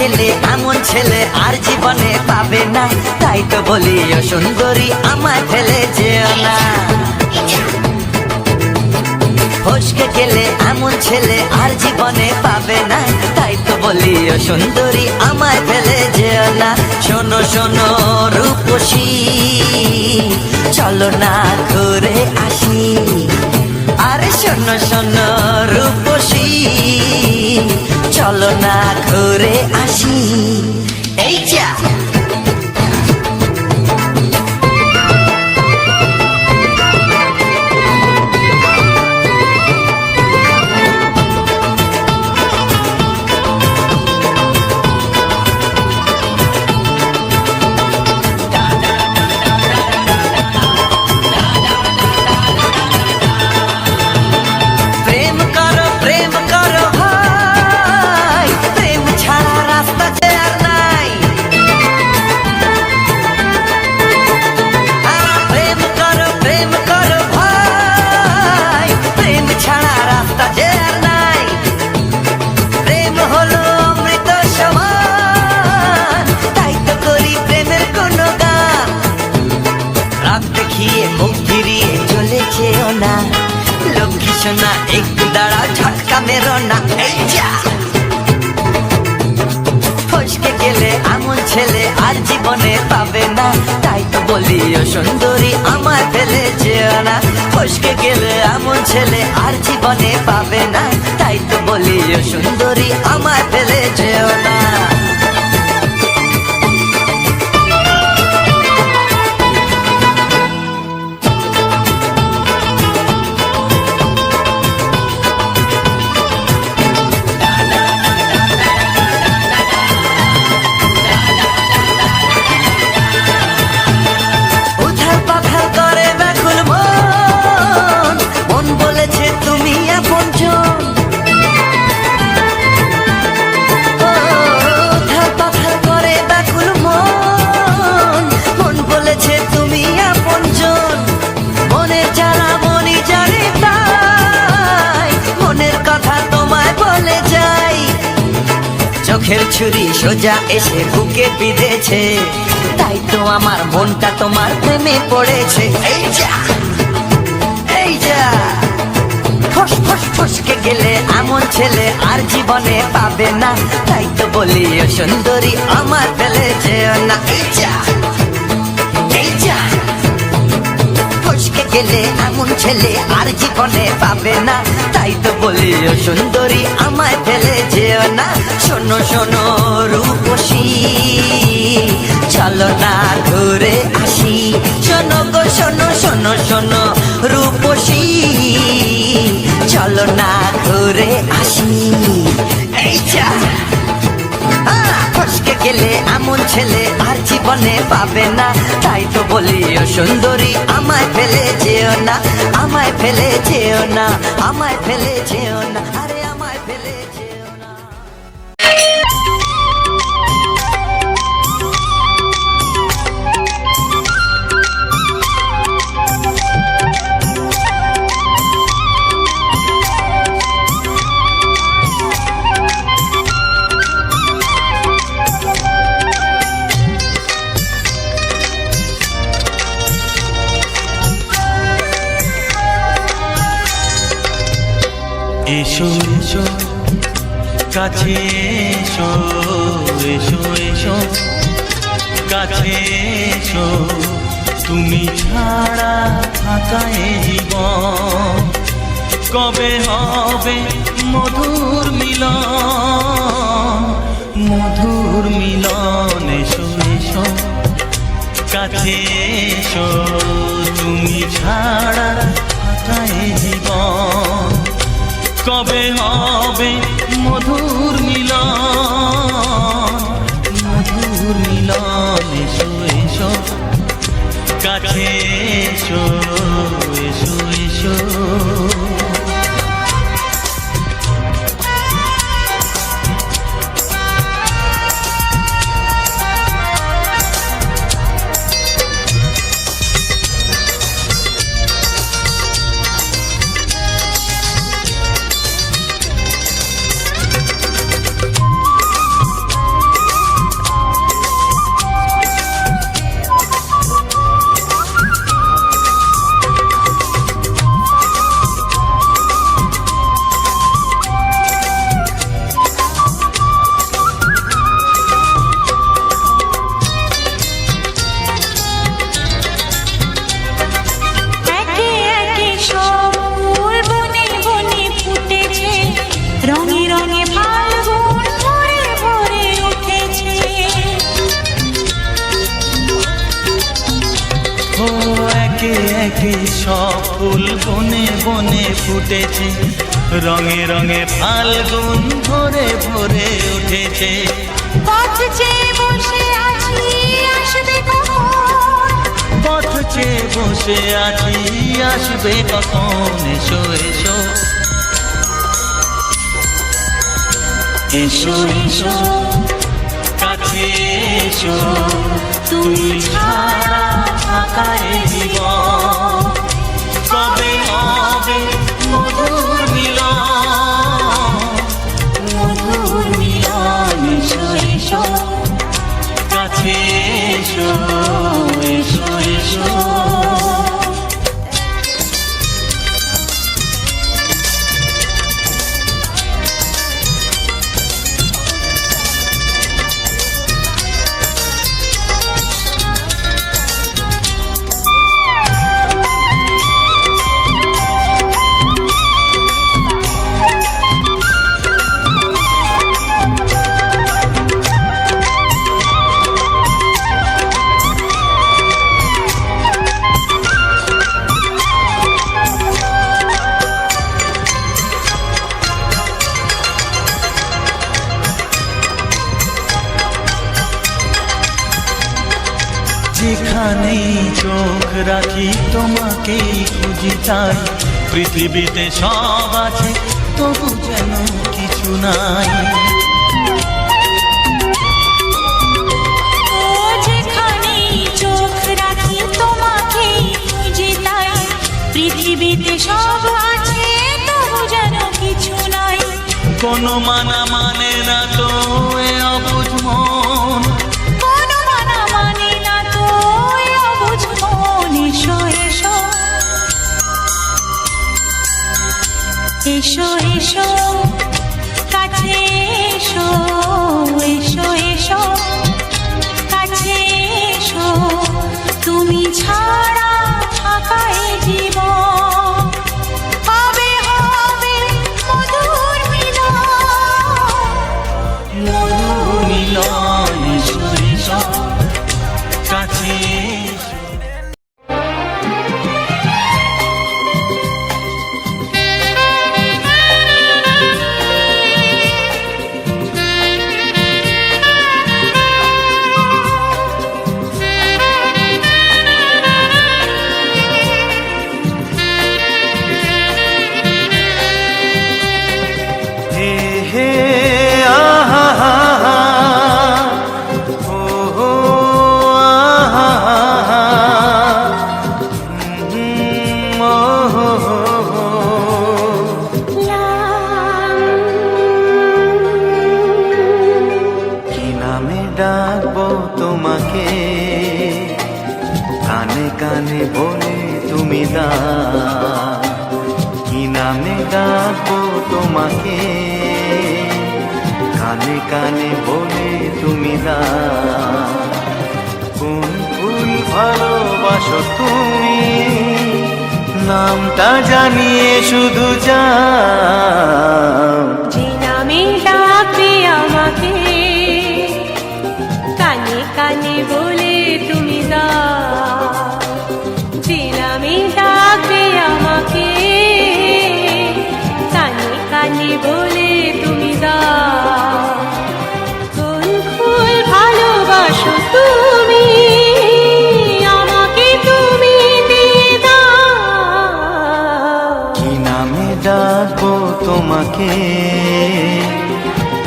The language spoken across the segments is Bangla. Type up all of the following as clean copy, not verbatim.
গেলে এমন ছেলে আর জীবনে পাবে না, তাই তো বলি ও সুন্দরী আমায় ফেলে যেও না। ফসকে গেলে এমন ছেলে আর জীবনে পাবে না, তাই তো বলি ও সুন্দরী আমায় ফেলে যেও না। শোনো শোনো রূপসী, চলো না ঘুরে আসি। আরে শোনো শোনো রূপসী, চলো না ঘুরে আসি। এই যা না, একটু দাঁড়াও ঝটকা মেরো না। এই যা ফসকে গেলে এমন ছেলে আর জীবনে পাবে না, তাই তো বলি ও সুন্দরী আমায় ফেলে যেও না। ফসকে গেলে এমন ছেলে আর জীবনে পাবে না, তাই তো বলি ও সুন্দরী আমায় ফেলে যেও না। চোখের ছুরি সোজা এসে বুকে বিঁধেছে, তাই তো আমার মনটা তোমার প্রেমে পড়েছে। এই যা এই যা ফস ফস ফসকে গেলে এমন ছেলে আর জীবনে পাবে না, তাই তো বলি ও সুন্দরী আমার ফেলে যেও না। এই যা এই যা ফসকে গেলে এমন ছেলে আর জীবনে পাবে না, তাই তো বলি ও সুন্দরী আমায় ফেলে যেও না। শোনো শোনো রূপসী, চলো না ঘুরে আসি। শোনো গো শোনো শোনো শোনো রূপসী, চলো না ঘুরে আসি। এই যা ফসকে গেলে এমন ছেলে আর জীবনে পাবে না, তাই তো বলি ও সুন্দরী আমায় ফেলে যেও না। আমায় ফেলে যেও না, আমায় ফেলে যেও না, আরে আমায় ফেলে যেও না। এসো এসো কাছে এসো, এসো এসো কাছে এসো, তুমি ছাড়া ফাঁকা এ জীবন, কবে হবে মধুর মিলন, মধুর মিলন। এসো এসো কাছে এসো, তুমি ছাড়া ফাঁকা এ জীবন, কবে হবে মধুর মিলন, মধুর মিলন। এসো এসো কাছে এসো, এসো এসো। ফুল বনে বনে ফুটেছে, রঙে রঙে ফাল্গুন ভরে ভরে উঠেছে। পথ চেয়ে বসে আছি আসবে কখন, পথ চেয়ে বসে আছি আসবে কখন, এসো এসো এসো এসো কাছে এসো, তুমি ছাড়া ফাঁকা এ জীবন, কবে হবে মধুর মিলন, মধুর মিলন, এসো এসো কাছে এসো, এসো এসো। যেখানেই চোখ রাখি তোমাকেই খুঁজি চাই, পৃথিবীতে সব আছে তবু যেন কিছু নাই। ও যেখানেই চোখ রাখি তোমাকেই খুঁজে তাই, পৃথিবীতে সব আছে তবু যেন কিছু নাই। কোনো মানা মানে না তো এ অবুঝ মন, কোনো মানা মানে না তো এ অবুঝ মন, এসো এসো এসো এসো কাছে এসো, এসো এসো কাছে এসো, তুমি ছাড়া ফাঁকা এ জীবন, হবে হবে মধুর মিলন, মধুর মিলন, এসো এসো কাছে এসো। হে হে আহা হা হা, ও হো আহা হা হা, ও হো হো হো। কি নামে ডাকবো তোমাকে, কানে কানে বলে তুমি দা, কি নামে ডাকবো তোমাকে, কানে কানে বলে তুমি দা, কোন ফুল ভালোবাসো তুমি, নামটা জানিয়ে শুধু যাও। যে নামে ডাকবে আমাকে, কানে কানে বলে তুমি দাও, যে নামে ডাকবে আমাকে, কানে কানে বলে তুমি দাও, কোন ফুল ভালোবাসো তুমি, আমাকে তুমি দিয়ে দাও। কি নামে ডাকবো তোমাকে,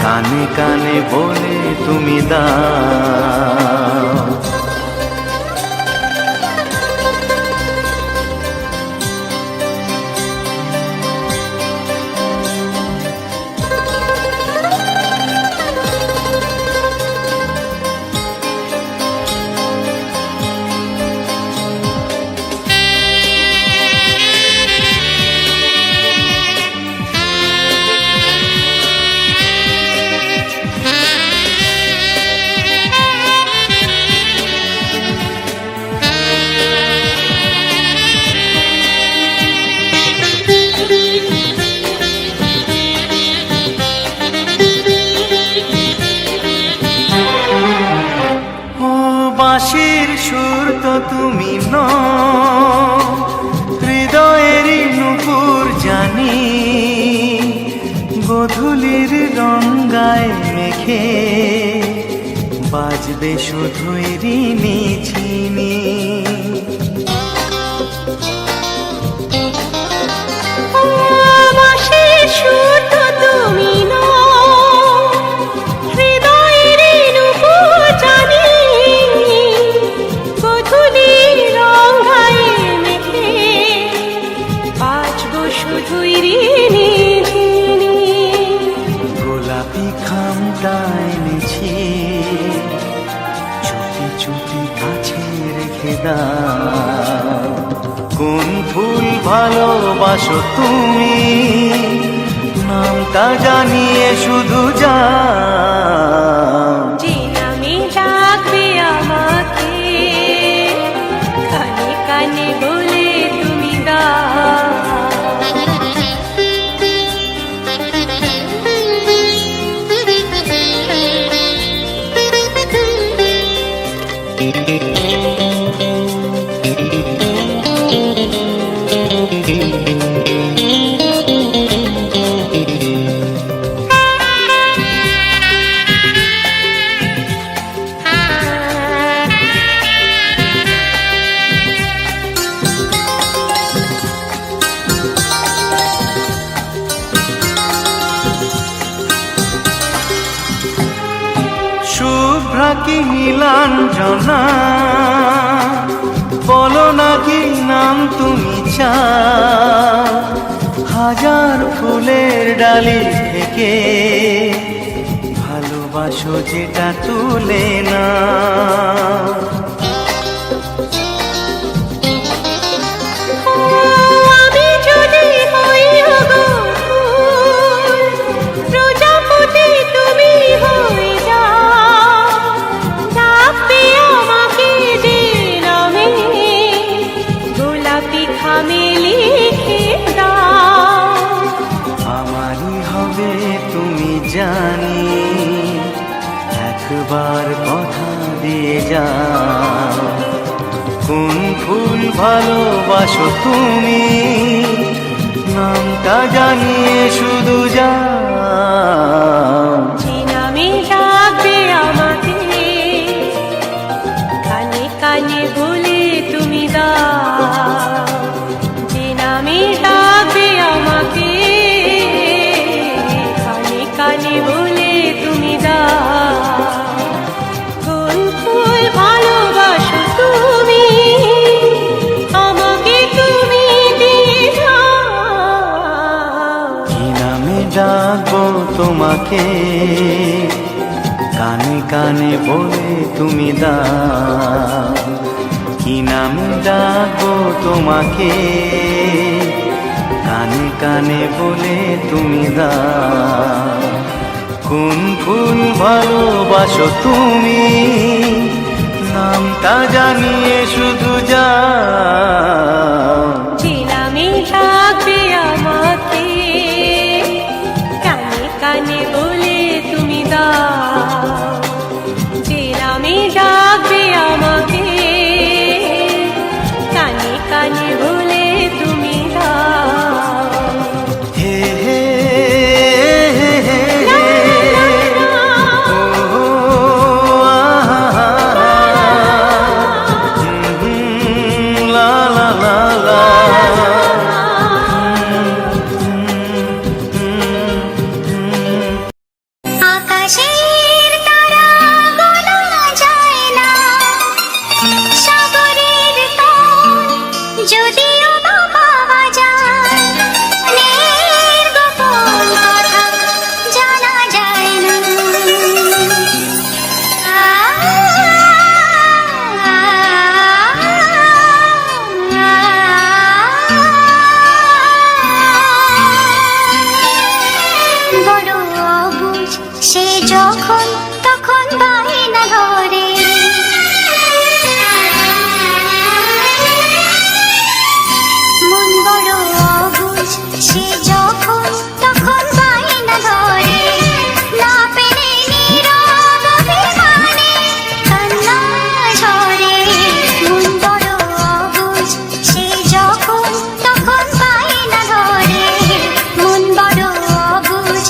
কানে কানে বলে তুমি দাও। বাঁশির সুর তো তুমি নও, হৃদয়ে গোধূলির রঙ্গায় মেখে বাজবে শুধুই রিনি ঝিনি। বাঁশির সুর তো তুমি নও, হৃদয়ের নুপুর জানি। গোধূলির রঙায় মেখে বাজবো শুধুই রিনি ঝিনি। গোলাপি খামটা এনেছি, চুপি চুপি কাছে রেখে দাও। কোন ফুল ভালোবাসো তুমি, নামটা জানিয়ে শুধু যাও। যে নামে ডাকবে আমাকে, কানে কানে বলে তুমি দাও। শুভ্রা কি নীলাঞ্জনা, বলো না কি নাম তুমি চাও। হাজার ফুলের ডালি থেকে ভালোবাসো যেটা তুলে না। আমি যদি হই ওগো ফুল, প্রজাপতি তুমি হয়ে যাও। ডাকবে আমাকে যে নামে, গোলাপি খামে লিখে দাও। আমারই হবে তুমি জানি, একবার কথা দিয়ে যাও। কোন ফুল ভালোবাসো তুমি, নামটা জানিয়ে শুধু যাও। যে নামে ডাকবে আমাকে, কানে কানে বলে তুমি দাও। যে নামে ডাকবে আমাকে, কানে কানে বলে তুমি দাও। কোন ফুল ভালোবাসো তুমি, আমাকে তুমি দিয়ে যাও। কি নামে ডাকবো তোমাকে, কানে কানে বলে তুমি দাও। কি নামে ডাকবো তোমাকে, কানে কানে বলে তুমি দাও। কোন ফুল ভালোবাসো তুমি, নামটা জানিয়ে শুধু যাও। যে নামে ডাকবে আমাকে, কানে কানে বলে তুমি দাও। যে নামে ডাকবে আমাকে, কানে কানে বলে তুমি দাও। হে হে হে হে লা, হে। লা, লা, ও আহা, লা লা লা লা। আকাশের তারা গোনা যায় না, সাগরের তল যদিও বা পাওয়া যায়, মনের গোপন কথা জানা যায় না। বড় অবুঝ সে যখন তখন বায়না ধরে, মন বড় অবুঝ সে যখন তখন বায়না ধরে। না পেরে নীরব অভিমানে কান্না ঝরে। মন বড় অবুঝ সে যখন তখন বায়না ধরে। মন বড় অবুঝ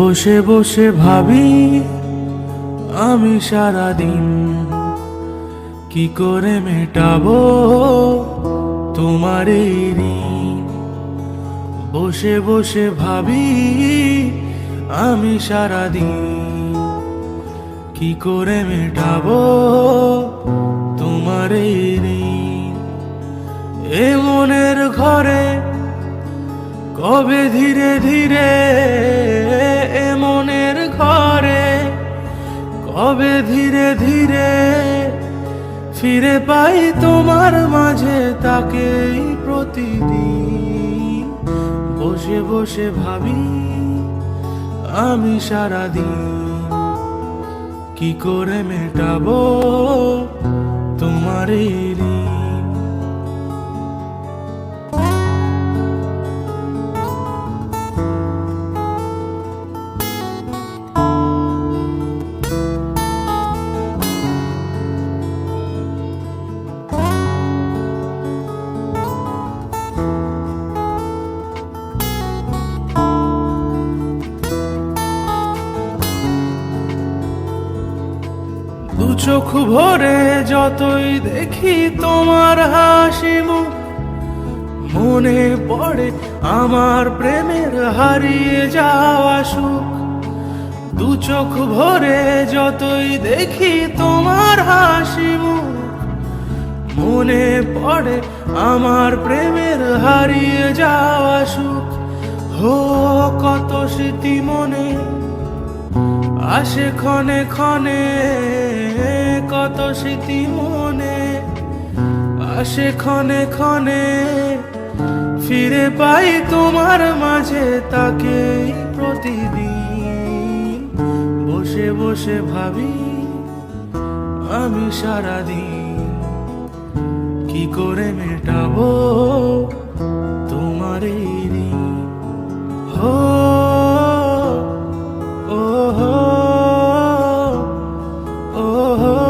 বসে বসে ভাবি আমি সারাদিন কি করে মেটাবো তোমার এই ঋণ। বসে বসে ভাবি আমি সারাদিন কি করে মেটাবো তোমার এই ঋণ। এ মনের ঘরে কবে ধীরে ধীরে, এ মনের ঘরে কবে ধীরে ধীরে ফিরে পাই তোমার মাঝে তাকেই প্রতিদিন। বসে বসে ভাবি আমি সারাদিন কি করে মেটাবো তোমার এই ঋণ। দু চোখ ভরে যতই দেখি তোমার হাসি মুখ, মনে পড়ে আমার প্রেমের হারিয়ে যাওয়া সুখ। দু চোখ ভরে যতই দেখি তোমার হাসি মুখ, মনে পড়ে আমার প্রেমের হারিয়ে যাওয়া সুখ। হো কত স্মৃতি মনে আসে ক্ষণে ক্ষণে, কত স্মৃতি মনে আসে ক্ষণে ক্ষণে ফিরে পাই তোমার মাঝে তাকেই প্রতিদিন। বসে বসে ভাবি আমি সারাদিন কি করে মেটাবো তোমার এই ঋণ। হো ও হো ও হো